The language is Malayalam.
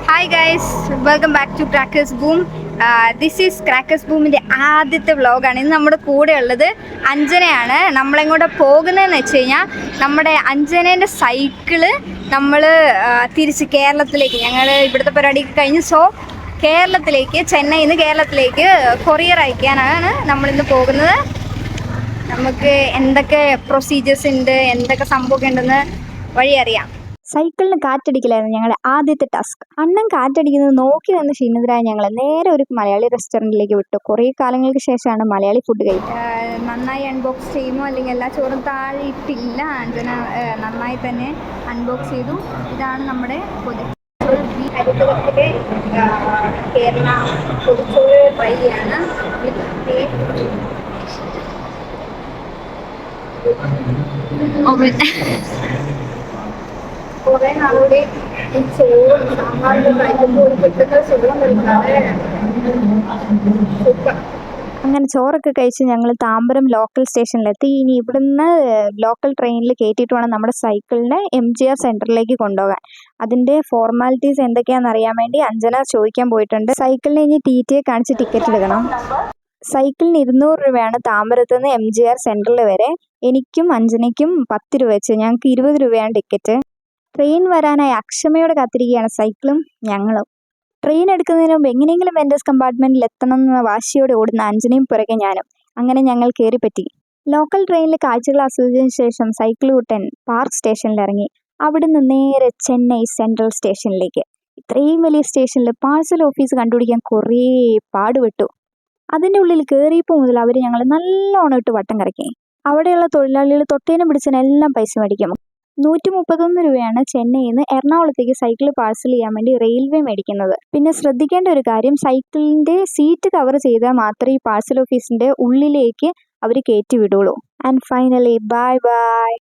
Hi guys, welcome back to Crackers Boom. This is Crackers ബൂമിൻ്റെ ആദ്യത്തെ വ്ളോഗാണ്. ഇന്ന് നമ്മുടെ കൂടെ ഉള്ളത് അഞ്ജനയാണ്. നമ്മളെങ്ങോട്ട് പോകുന്നതെന്ന് വെച്ച് കഴിഞ്ഞാൽ നമ്മുടെ അഞ്ജനേൻ്റെ സൈക്കിള് നമ്മൾ തിരിച്ച് കേരളത്തിലേക്ക്, ഞങ്ങൾ ഇവിടുത്തെ പരിപാടി കഴിഞ്ഞ് കേരളത്തിലേക്ക്, ചെന്നൈയിൽ നിന്ന് കേരളത്തിലേക്ക് കൊറിയർ അയക്കാനാണ് നമ്മളിന്ന് പോകുന്നത്. നമുക്ക് എന്തൊക്കെ പ്രൊസീജിയേഴ്സ് ഉണ്ട്, എന്തൊക്കെ സംഭവമൊക്കെ ഉണ്ടെന്ന് വഴി അറിയാം. സൈക്കിളിന് കാറ്റടിക്കലായിരുന്നു ഞങ്ങളുടെ ആദ്യത്തെ ടാസ്ക്. അണ്ണൻ കാറ്റടിക്കുന്നത് നോക്കി നിന്ന് ക്ഷീണിതരായ ഞങ്ങൾ നേരെ ഒരു മലയാളി റെസ്റ്റോറൻറ്റിലേക്ക് വിട്ടു. കുറേ കാലങ്ങൾക്ക് ശേഷമാണ് മലയാളി ഫുഡ് കഴിക്കുക. നന്നായി അൺബോക്സ് ചെയ്യുമോ, അല്ലെങ്കിൽ എല്ലാ ചോറും താഴെ ഇട്ടില്ല. അഞ്ജന നന്നായി തന്നെ അൺബോക്സ് ചെയ്തു. ഇതാണ് നമ്മുടെ കേരള പൊതിച്ചോറ് ട്രൈ ചെയ്യാണ്. കുറേ നാളുകൂടി ഈ ചോറും സാമ്പാറും കഴിക്കുമ്പോൾ ഒരു കിട്ടുന്ന സുഖം വരുന്നത് സൂപ്പർ. അങ്ങനെ ചോറൊക്കെ കഴിച്ച് ഞങ്ങൾ താമ്പരം ലോക്കൽ സ്റ്റേഷനിലെത്തി. ഇനി ഇവിടുന്ന് ലോക്കൽ ട്രെയിനിൽ കയറ്റിയിട്ട് വേണം നമ്മുടെ സൈക്കിളിനെ MGR സെൻറ്ററിലേക്ക് കൊണ്ടുപോകാൻ. അതിൻ്റെ ഫോർമാലിറ്റീസ് എന്തൊക്കെയാണെന്ന് അറിയാൻ വേണ്ടി അഞ്ജന ചോദിക്കാൻ പോയിട്ടുണ്ട്. സൈക്കിളിനെ ഇനി TTA കാണിച്ച് ടിക്കറ്റ് എടുക്കണം. സൈക്കിളിന് 200 രൂപയാണ് താമ്പരത്ത് നിന്ന് MGR സെൻറ്ററിൽ വരെ. എനിക്കും അഞ്ജനയ്ക്കും 10 രൂപ വെച്ച്, ഞങ്ങൾക്ക് 20 രൂപയാണ് ടിക്കറ്റ്. ട്രെയിൻ വരാനായി അക്ഷമയോടെ കാത്തിരിക്കുകയാണ് സൈക്കിളും ഞങ്ങളും. ട്രെയിൻ എടുക്കുന്നതിന് മുമ്പ് എങ്ങനെയെങ്കിലും വെൻഡേഴ്സ് കമ്പാർട്ട്മെൻറ്റിൽ എത്തണം എന്ന വാശിയോടെ ഓടുന്ന അഞ്ജനയും പുറകെ ഞാനും. അങ്ങനെ ഞങ്ങൾ കയറിപ്പറ്റി. ലോക്കൽ ട്രെയിനിലെ കാഴ്ചകൾ ആസ്വദിച്ചതിന് ശേഷം സൈക്കിൾ കൂട്ടൻ പാർക്ക് സ്റ്റേഷനിൽ ഇറങ്ങി. അവിടുന്ന് നേരെ ചെന്നൈ സെൻട്രൽ സ്റ്റേഷനിലേക്ക്. ഇത്രയും വലിയ സ്റ്റേഷനിൽ പാഴ്സൽ ഓഫീസ് കണ്ടുപിടിക്കാൻ കുറേ പാടുപെട്ടു. അതിൻ്റെ ഉള്ളിൽ കയറിയപ്പോൾ മുതൽ അവർ ഞങ്ങൾ നല്ലോണം ഇട്ട് വട്ടം കറക്കി. അവിടെയുള്ള തൊഴിലാളികൾ തൊട്ടേനും പിടിച്ചതിനെല്ലാം പൈസ മേടിക്കും. 131 രൂപയാണ് ചെന്നൈയിൽ നിന്ന് എറണാകുളത്തേക്ക് സൈക്കിൾ പാഴ്സൽ ചെയ്യാൻ വേണ്ടി റെയിൽവേ മേടിക്കുന്നത്. പിന്നെ ശ്രദ്ധിക്കേണ്ട ഒരു കാര്യം, സൈക്കിളിൻ്റെ സീറ്റ് കവർ ചെയ്താൽ മാത്രമേ ഈ പാഴ്സൽ ഓഫീസിൻ്റെ ഉള്ളിലേക്ക് അവർ കയറ്റി വിടുള്ളൂ. And finally bye by.